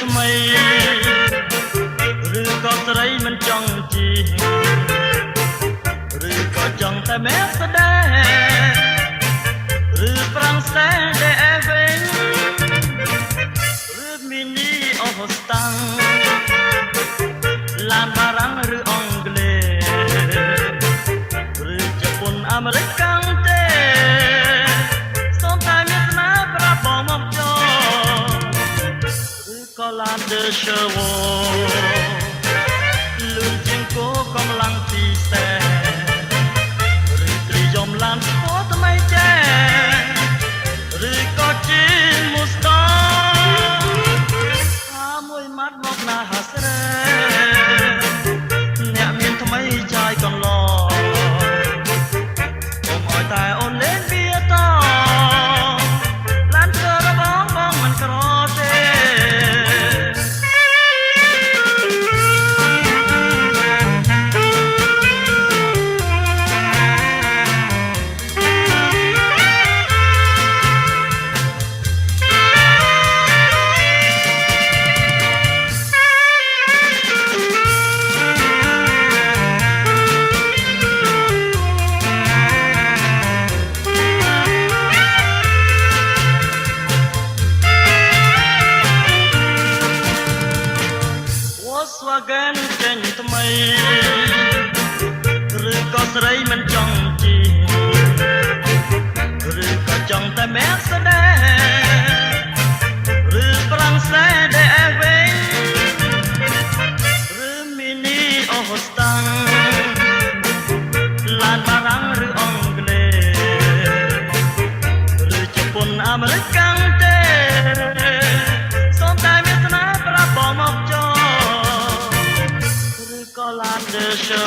ថ្មីឬក៏ស្រីមិនចង់ជីឬក៏ចង់តែមែស្ដេឬប្រាំងសែដែលវិញឬមីនីអូស្តាំងឡានបារាំងឬអង់គ្លេសឬជប៉ុនអាមេរិកកាំងទេសូមតែមានស្នាប្រាប់បងមកចូលឬក៏ឡាន The Show លឿនជាងគោកម្លាំងពិសេសឬត្រីយំឡានស្ពតថ្មីចេឬក៏ជាមូស្តមួយម៉ាត់មកណាហាស្រែអ្នកមានថ្មីចាយកន្លកុំឲ្យតែអូនលេងវាតឡានធ្វើរបងបងមិនក្រទេVolkswagen ចេញថ្មីឬក៏ស្រីមិនចង់ជីឬក៏ចង់តែមែស្ដេឬប្រាំងសែដែលវិញឬមីនីអូស្តាំងឡានបារាំងឬអង់គ្លេសឬជប៉ុនអាមេរិកកាំងទេសូមតែមានស្នាប្រាប់បងមកចូលក៏ឡាន The Show